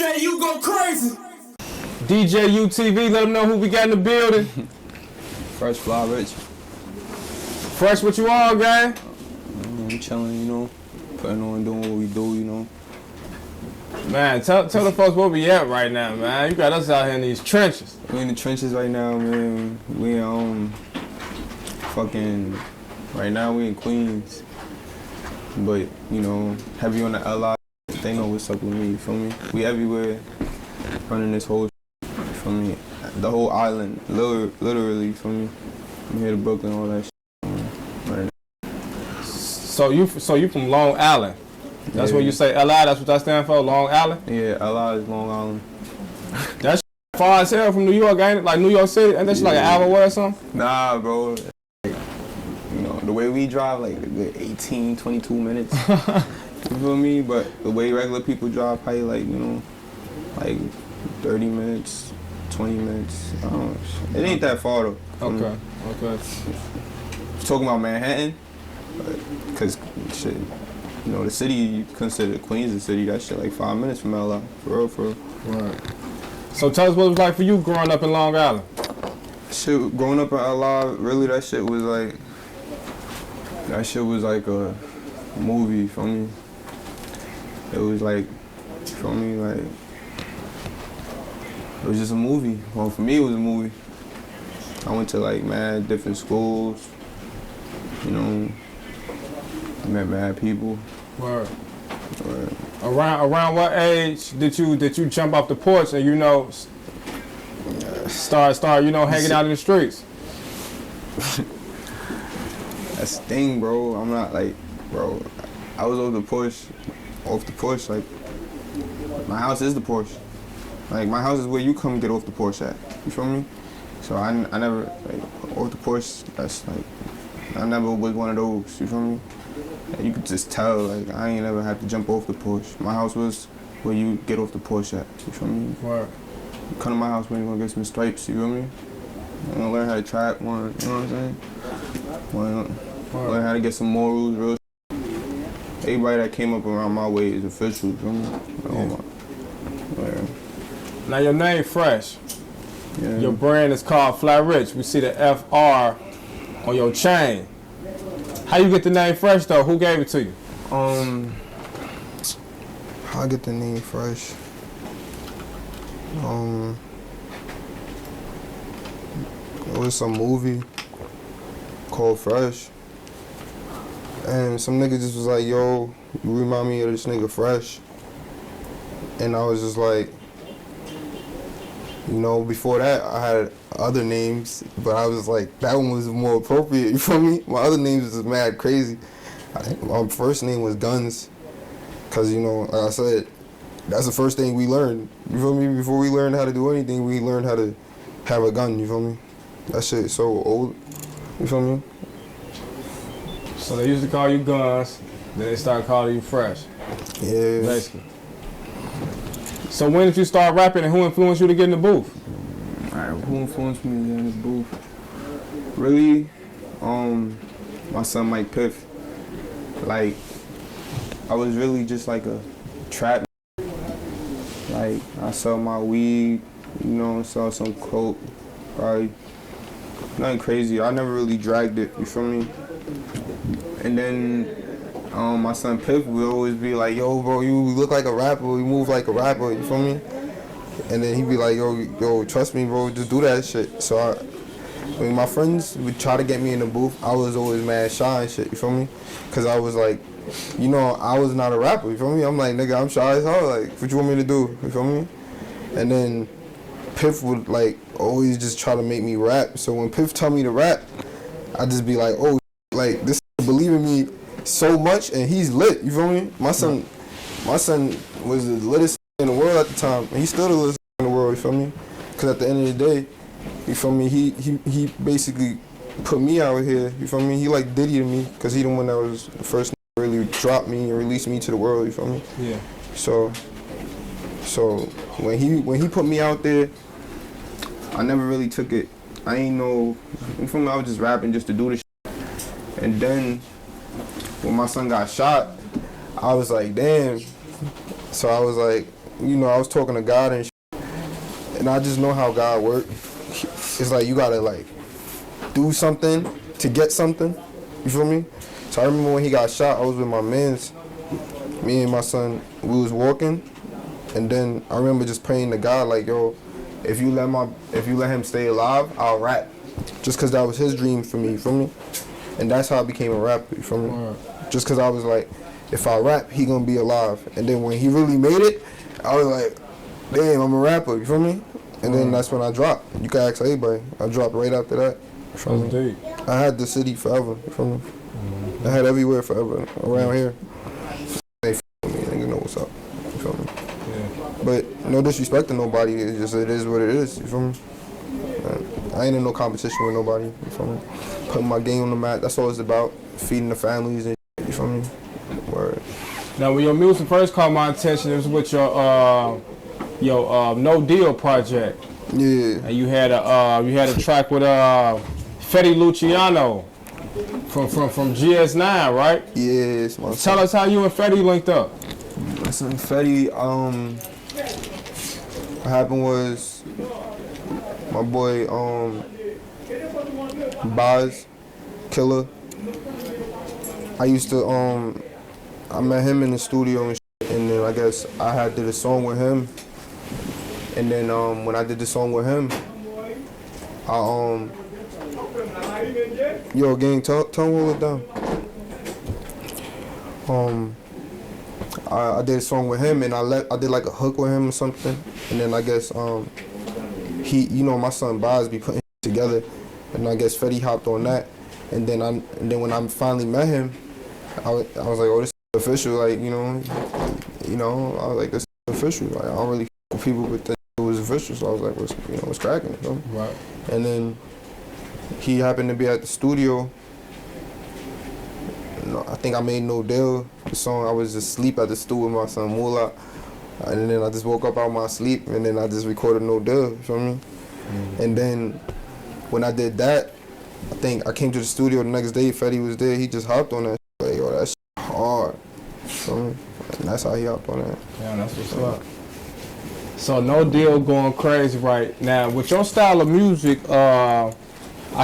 DJU go crazy. DJU TV, let them know who we got in the building. FRESHFLYRICH. Fresh, what you on, gang? I'm chilling, you know, putting on, doing what we do, you know. Man, tell the folks where we at right now, man. You got us out here in these trenches. We in the trenches right now, man. We right now we in Queens. But, you know, heavy on the LI, they know what's up with me, you feel me? We everywhere, running this whole you feel me? The whole island, literally, you feel me? I'm here to Brooklyn, all that shit. So you from Long Island? That's when you say LI, that's what that stand for, Long Island? Yeah, LI is Long Island. That's far as hell from New York, ain't it? Like New York City? Ain't that like an hour away or something? Nah, bro. You know, the way we drive, like 18, 22 minutes. You feel me? But the way regular people drive, probably like, you know, like 30 minutes, 20 minutes. I don't know. It ain't that far though. Okay. Talking about Manhattan, because shit, you know, the city you consider Queens a city, that shit like 5 minutes from LA, for real. Right. So tell us what it was like for you growing up in Long Island. Shit, growing up in LA, really that shit was like a movie, you feel me? It was like, you feel me, like, it was just a movie. Well, for me it was a movie. I went to like mad different schools, you know, met mad people. Word. Around what age did you jump off the porch and, you know, start you know, hanging out in the streets? That's the thing, bro. I'm not like, bro, I was off the porch, like, my house is the porch. Like, my house is where you come get off the porch at, you feel me? So I never, like, off the porch, that's like, I never was one of those, you feel me? Like, you could just tell, like, I ain't never had to jump off the porch. My house was where you get off the porch at, you feel me? Word. You come to my house when you're gonna get some stripes, you feel me? You wanna learn how to trap, you know what I'm saying? Wanna learn how to get some morals, real shit. Everybody that came up around my way is official, you feel me? Yeah. Now your name Fresh. Yeah. Your brand is called Fly Rich. We see the FR on your chain. How you get the name Fresh though? Who gave it to you? How I get the name Fresh? It was some movie called Fresh. And some nigga just was like, yo, you remind me of this nigga Fresh. And I was just like, you know, before that, I had other names, but I was like, that one was more appropriate, you feel me? My other names was just mad crazy. My first name was Guns, because, you know, like I said, that's the first thing we learned, you feel me? Before we learned how to do anything, we learned how to have a gun, you feel me? That shit so old, you feel me? So they used to call you Guns, then they started calling you Fresh. Yeah. Basically. So when did you start rapping and who influenced you to get in the booth? Alright, who influenced me to get in the booth? Really, my son Mike Piff. Like, I was really just like a trap. Like, I sell my weed, you know, sell some coke, probably nothing crazy. I never really dragged it, you feel me? And then my son Piff would always be like, yo, bro, you look like a rapper, you move like a rapper, you feel me? And then he'd be like, yo, trust me, bro, just do that shit. So when my friends would try to get me in the booth, I was always mad shy and shit, you feel me? Because I was like, you know, I was not a rapper, you feel me? I'm like, nigga, I'm shy as hell, like, what you want me to do, you feel me? And then Piff would, like, always just try to make me rap. So when Piff tell me to rap, I'd just be like, oh, like, this believe in me so much, and he's lit, you feel me? My son was the littest in the world at the time, and he's still the littest in the world, you feel me? Because at the end of the day, you feel me, he basically put me out here, you feel me? He like Diddy to me, because he the one that was the first to really drop me and release me to the world, you feel me? Yeah. So when he put me out there, I never really took it. I ain't know, you feel me? I was just rapping just to do this shit. And then when my son got shot, I was like, damn. So I was like, you know, I was talking to God and and I just know how God works. It's like you gotta like do something to get something. You feel me? So I remember when he got shot, I was with my mans. Me and my son, we was walking, and then I remember just praying to God like, yo, if you let him stay alive, I'll rap. Just cause that was his dream for me. You feel me? And that's how I became a rapper. You feel me? Right. Just cause I was like, if I rap, he gonna be alive. And then when he really made it, I was like, damn, I'm a rapper. You feel me? And then that's when I dropped. You can ask anybody. I dropped right after that. You feel me? I had the city forever. You feel me? I had everywhere forever around here. They f with me, nigga know what's up. You feel me? Yeah. But no disrespect to nobody. It's just it is what it is. You feel me? I ain't in no competition with nobody. You feel me? Putting my game on the map. That's all it's about. Feeding the families and you feel me? Word. Now, when your music first caught my attention, it was with your No Deal project. Yeah. And you had a track with Fetty Luciano from GS9, right? Yes. Tell us how you and Fetty linked up. Listen, Fetty, what happened was my boy Baz Killer. I used to I met him in the studio and then I guess I did a song with him. And then when I did the song with him, yo gang, tell him hold it down. I did a song with him and I did like a hook with him or something. And then I guess he, you know, my son Baz be putting together, and I guess Fetty hopped on that. And then when I finally met him, I was like, oh, this is official, like, you know, I was like, this is official. Like, I don't really f with people, but then it was official, so I was like, what's cracking? You know? Right. And then he happened to be at the studio. I think I made No Deal, the song. I was just asleep at the studio with my son Moolah. And then I just woke up out of my sleep, and then I just recorded No Deal, you feel me? And then when I did that, I think I came to the studio the next day, Fetty was there, he just hopped on that shit, like, yo, that shit hard, you feel me? And that's how he hopped on that. Yeah, that's what's up. So No Deal going crazy right now. With your style of music, I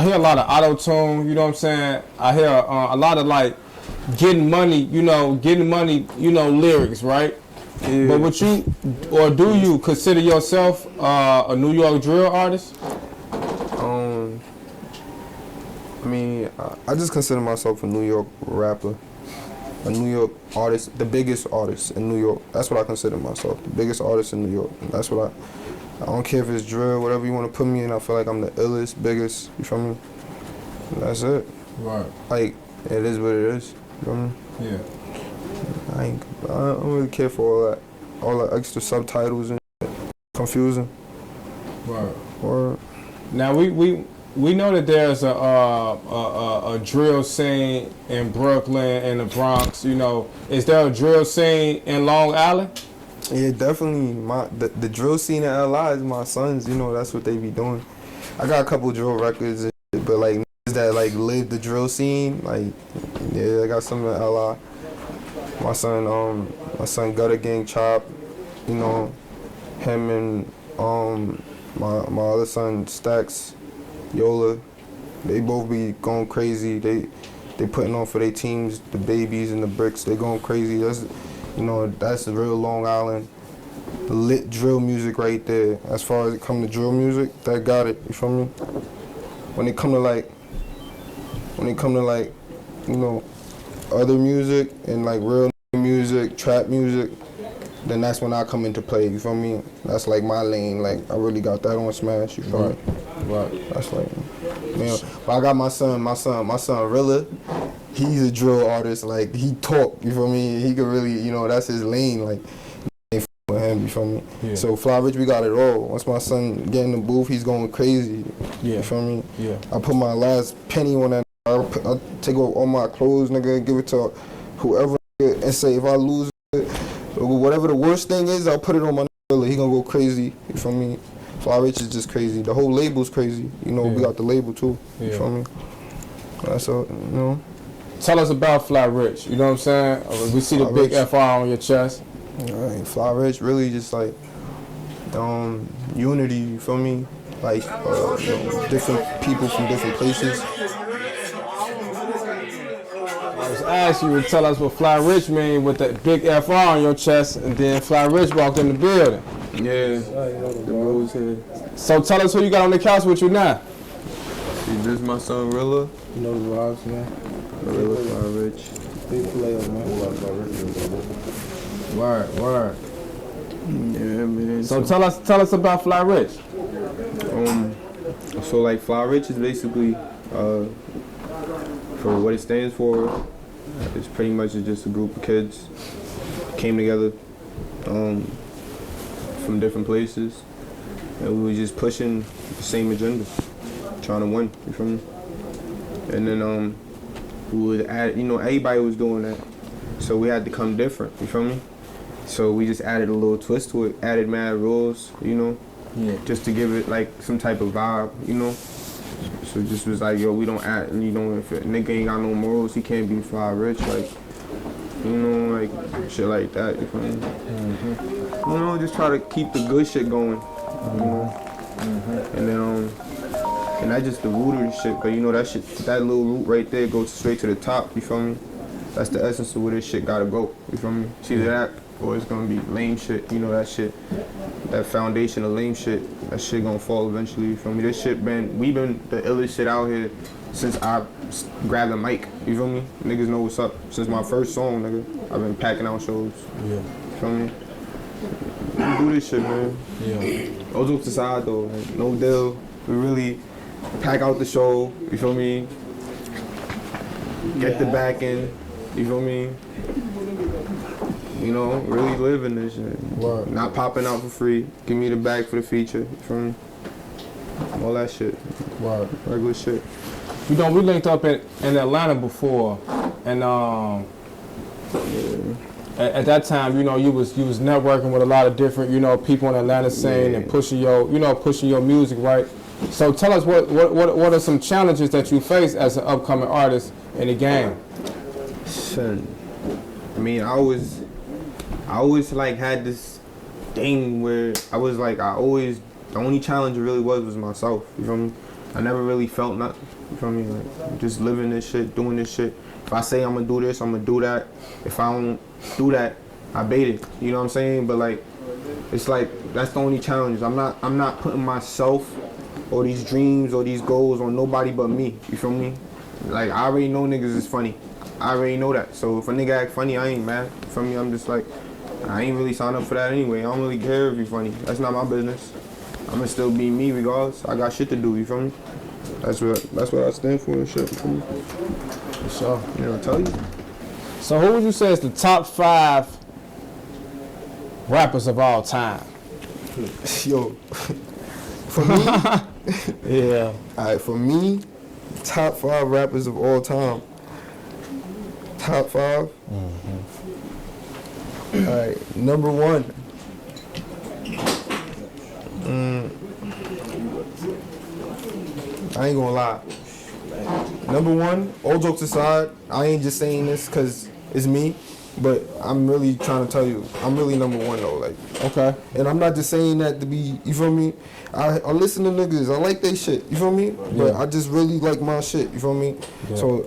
hear a lot of auto-tune, you know what I'm saying? I hear a lot of like getting money, lyrics, right? Yeah. But would you, or do you consider yourself a New York drill artist? I mean, I just consider myself a New York rapper, a New York artist, the biggest artist in New York. That's what I consider myself, the biggest artist in New York. And that's what I don't care if it's drill, whatever you want to put me in, I feel like I'm the illest, biggest, you feel me? And that's it. Right. Like, it is what it is, you feel me? Yeah. I don't really care for all the extra subtitles and shit. Confusing. Right. Or now we know that there's a drill scene in Brooklyn and the Bronx. You know, is there a drill scene in Long Island? Yeah, definitely. The drill scene in LI is my sons. You know, that's what they be doing. I got a couple drill records, and shit, but like that like live the drill scene. Like, yeah, I got some in LI. My son Gutter Gang Chop, you know, him and my other son Stacks, Yola, they both be going crazy. They putting on for their teams, the babies and the bricks. They going crazy. That's, you know, that's the real Long Island lit drill music right there. As far as it come to drill music, that got it. You feel me? When it come to like, you know, other music and like real music, trap music, then that's when I come into play, you feel me? That's like my lane, like I really got that on smash, you feel me? Right. That's like, man. But I got my son Rilla, he's a drill artist, like he talk, you feel me? He could really, you know, that's his lane, like with him, you feel me? Yeah. So Fly Rich, we got it all. Once my son get in the booth, he's going crazy, you feel me? Yeah. I put my last penny on that. I take off all my clothes, nigga, and give it to whoever, and say if I lose it, whatever the worst thing is, I'll put it on my nigga. He gonna go crazy. You feel me? Fly Rich is just crazy. The whole label's crazy. You know, we got the label too. You feel me? That's all. You know. Tell us about Fly Rich. You know what I'm saying? We see the big FR on your chest. Fly Rich really just like unity. You feel me? Like different people from different places. I was asking you to tell us what Fly Rich mean with that big FR on your chest, and then Fly Rich walked in the building. Yeah, the rose here. So tell us who you got on the couch with you now. See, this is my son Rilla. You know the vibes, man. Rilla Fly Rich. Big player, man. Word. Yeah, man. So tell us about Fly Rich. So like Fly Rich is basically for what it stands for. It's pretty much just a group of kids came together from different places, and we were just pushing the same agenda, trying to win. You feel me? And then we would add, everybody was doing that, so we had to come different. You feel me? So we just added a little twist to it, added mad rules, Yeah. just to give it like some type of vibe, So it just was like, yo, we don't act, if a nigga ain't got no morals, he can't be Fly Rich, like, like shit like that. You feel me? Mm-hmm. Just try to keep the good shit going, and then and that's just the root of the shit. But that shit, that little root right there goes straight to the top. You feel me? That's the essence of where this shit gotta go. You feel me? It's either that or it's gonna be lame shit. That shit, that foundation of lame shit. That shit gonna fall eventually. You feel me? This shit we've been the illest shit out here since I grabbed the mic. You feel me? Niggas know what's up. Since my first song, nigga, I've been packing out shows. Yeah. You feel me? We do this shit, man. Yeah. All jokes aside though, like, no deal. We really pack out the show, you feel me? Get the back end, you feel me? Really living this shit. Word. Not popping out for free. Give me the bag for the feature, you feel me? All that shit. Word. Regular shit. We linked up in Atlanta before, and at that time, you was networking with a lot of different, people in the Atlanta scene and pushing your music, right? So tell us what are some challenges that you face as an upcoming artist in the game? Shit. I mean, I always like had this thing where the only challenge really was myself. You feel me? I never really felt nothing. You feel me? Like just living this shit, doing this shit. If I say I'm gonna do this, I'm gonna do that. If I don't do that, I bait it. You know what I'm saying? But like, it's like that's the only challenge. I'm not putting myself or these dreams or these goals on nobody but me. You feel me? Like I already know niggas is funny. I already know that. So if a nigga act funny, I ain't mad. You feel me? I'm just like, I ain't really signed up for that anyway. I don't really care if you funny. That's not my business. I'ma still be me regardless. I got shit to do. You feel me? That's what I stand for and shit. For me. So I tell you. So who would you say is the top 5 rappers of all time? Yo, for me, Yeah. alright, for me, top 5 rappers of all time. Top 5. Alright, number 1. I ain't gonna lie. Number 1, all jokes aside, I ain't just saying this because it's me, but I'm really trying to tell you, I'm really number 1 though. Like, Okay. and I'm not just saying that to be, you feel me? I listen to niggas, I like they shit, you feel me? But Yeah. I just really like my shit, you feel me? Yeah. So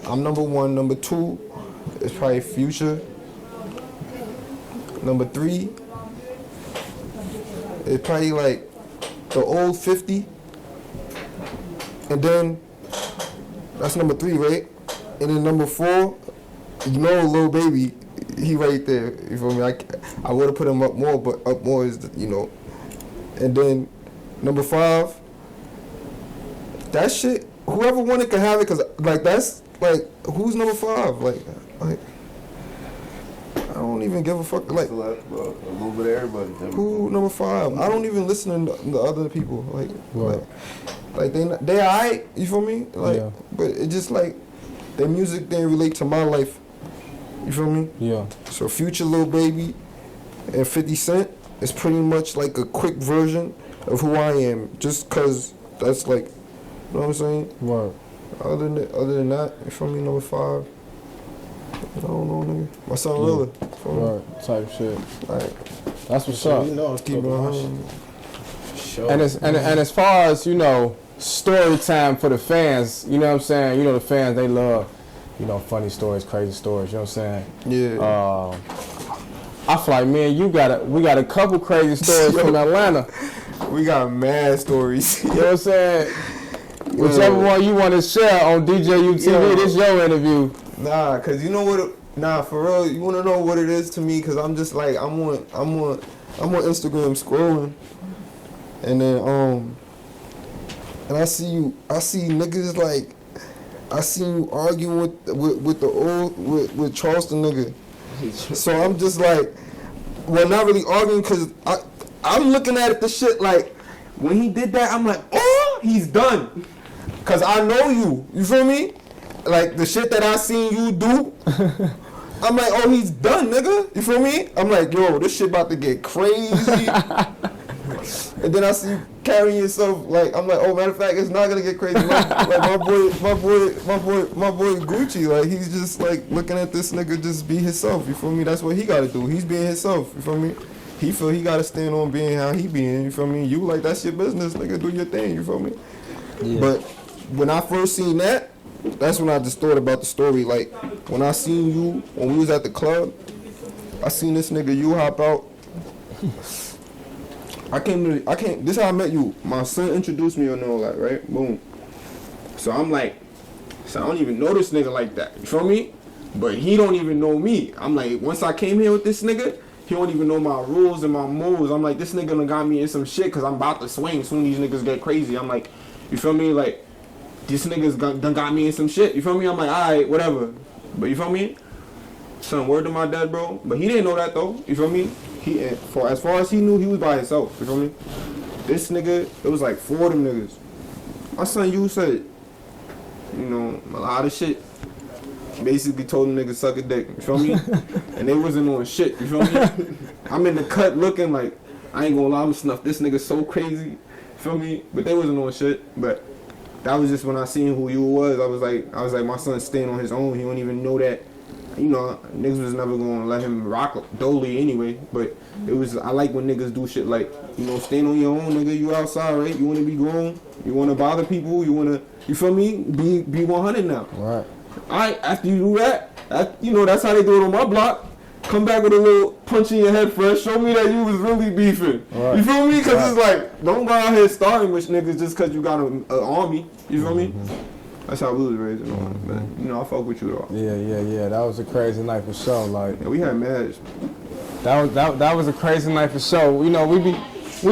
I'm number 1. Number 2 is probably Future. Number 3 is probably like the old 50. And then that's number 3, right? And then number 4, Lil Baby, he right there. You feel me? I would have put him up more, but up more is, And then number 5, that shit, whoever wanted can have it, cause like that's like who's number 5? Like I don't even give a fuck. Like A little bit of everybody. who number 5? I don't even listen to the other people. Right. Like they alright, you feel me? Like, Yeah. but it just like their music didn't relate to my life. You feel me? Yeah. So Future, Lil Baby, and 50 Cent is pretty much like a quick version of who I am, just cause that's like, you know what I'm saying? Word. Other than that, you feel me? Number 5. I don't know, nigga. My son Rilla. Right, type shit. Like, that's what's up. You know, keep it on. Sure. And as far as, you know, story time for the fans, you know what I'm saying? You know the fans, they love, you know, funny stories, crazy stories, you know what I'm saying? Yeah. I feel like, man, we got a couple crazy stories from Atlanta. We got mad stories. You know what I'm saying? Whichever one you want to share on DJU TV, this your interview. Nah, cause you know what? Nah, for real, you wanna know what it is to me? Cause I'm just like I'm on Instagram scrolling, and then and I see niggas like I see you arguing with Charleston nigga. So I'm just like, well, not really arguing, cause I'm looking at the shit like when he did that, I'm like, oh, he's done. Cause I know you. You feel me? Like the shit that I seen you do. I'm like, oh, he's done, nigga. You feel me? I'm like, yo, this shit about to get crazy. And then I see you carrying yourself like, I'm like, oh, matter of fact, it's not gonna get crazy. Like my boy Gucci, like he's just like looking at this nigga just be himself. You feel me? That's what he gotta do. He's being himself. You feel me? He feel he gotta stand on being how he being. You feel me? You like that's your business, nigga. Do your thing. You feel me? Yeah. But when I first seen that, that's when I just thought about the story. Like when I seen you when we was at the club, I seen this nigga you hop out. This is how I met you. My son introduced me and all that, right? Boom. So I'm like, so I don't even know this nigga like that. You feel me? But he don't even know me. I'm like, once I came here with this nigga, he don't even know my rules and my moves. I'm like, this nigga done got me in some shit because I'm about to swing. Soon these niggas get crazy. I'm like, you feel me? Like, this nigga's done got me in some shit. You feel me? I'm like, alright, whatever. But you feel me? Son, word to my dad, bro. But he didn't know that though. You feel me? As far as he knew, he was by himself. You feel me? This nigga, it was like 4 of them niggas. My son, you said, you know, a lot of shit. Basically told them niggas suck a dick. You feel me? And they wasn't on shit. You feel me? I'm in the cut looking like, I ain't gonna lie, I'm snuff. This nigga so crazy. You feel me? But they wasn't on shit. But that was just when I seen who you was. I was like, my son's staying on his own. He don't even know that. You know, niggas was never gonna let him rock Dolly anyway. But it was, I like when niggas do shit like, you know, stand on your own, nigga. You outside, right? You wanna be grown. You wanna bother people. You wanna, you feel me? Be 100 now. Right. Alright, after you do that, you know, that's how they do it on my block. Come back with a little punch in your head, fresh. Show me that you was really beefing. Right. You feel me? Because it's like, don't go out here starting with niggas just because you got an army. You feel me? That's how we was raised and all that. But, you know, I fuck with you though. Yeah. That was a crazy night for sure. Like, yeah, we had marriage. That was a crazy night for sure. You know, we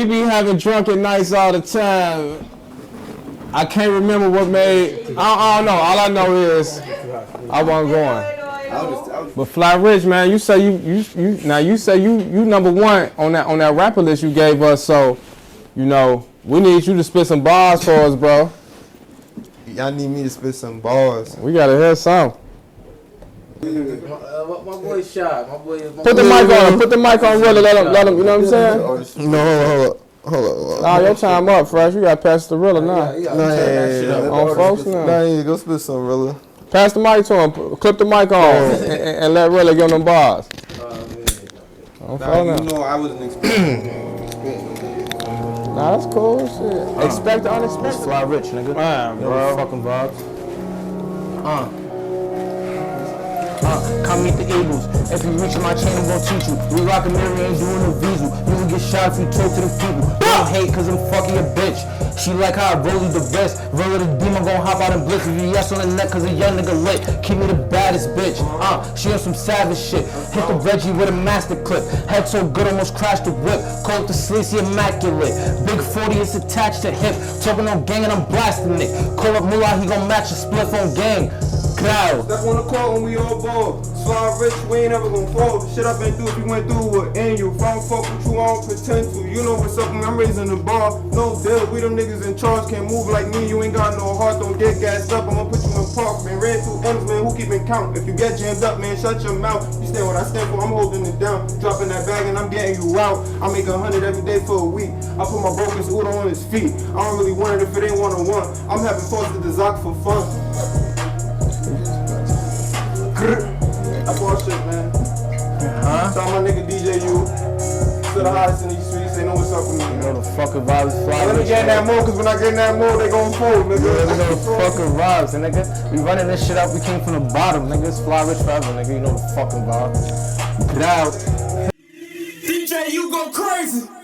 be having drunken nights all the time. I can't remember what made. I don't know. All I know is I wasn't going. But Fly Rich, man, you say you say you number 1 on that rapper list you gave us. So, you know, we need you to spit some bars for us, bro. Y'all need me to spit some bars. We gotta hear some. My boy shy. Put the mic on him. Put the mic on Rilla. Let him. You know what I'm saying? No, hold up. Nah, your time up, Fresh. You gotta pass the Rilla now. On folks now. Nah, go spit some Rilla. Pass the mic to him. Clip the mic on and let Rilla give them bars. You know I wasn't expecting. Nah, that's cool. Shit. Expect the unexpected. Fly Rich, nigga. Man, bro. Fucking vibes. Come meet the Eagles. If you reach my chain, I'm gon' teach you. We rockin' Mary, ain't doing a visa. You will get shot if you talk to the people. Don't hate cause I'm fucking your bitch. She like how I roll you the best. Roll the demon, gon' hop out and blitz. If you yes on the neck cause a young nigga lit. Keep me the baddest bitch. She on some savage shit. Hit the Reggie with a master clip. Head so good, almost crashed the whip. Call it the Sleazy Immaculate. Big 40 is attached to hip. Talking on gang and I'm blasting it. Call up Moolah, he gon' match a split on gang. Crowd. Step on the court when we all ball. Fly Rich, we ain't ever gon' fall. The shit I've been through, if you went through with annual. If I don't fuck with you, I don't pretend to. You know what's up when I'm raising the bar. No deal, we them niggas in charge. Can't move like me, you ain't got no heart. Don't get gassed up, I'ma put you in park. Man, ran through M's, man, who keepin' count? If you get jammed up, man, shut your mouth. You stand what I stand for, I'm holding it down. Dropping that bag and I'm getting you out. I make 100 every day for a week. I put my broken Udo on his feet. I don't really want it if it ain't one-on-one. I'm having fun with the Zach for fun. I boss shit, man. Huh? Tell my nigga DJU. To the highest in these streets, they know what's up with me. You know the fucking vibes fly. Let me get in that mode, cause when I get in that mode, they gon' fold, nigga. You know the fucking vibes, and nigga. We running this shit up, we came from the bottom, nigga. It's fly rich forever, nigga. You know the fucking vibes. Get out. DJU go crazy.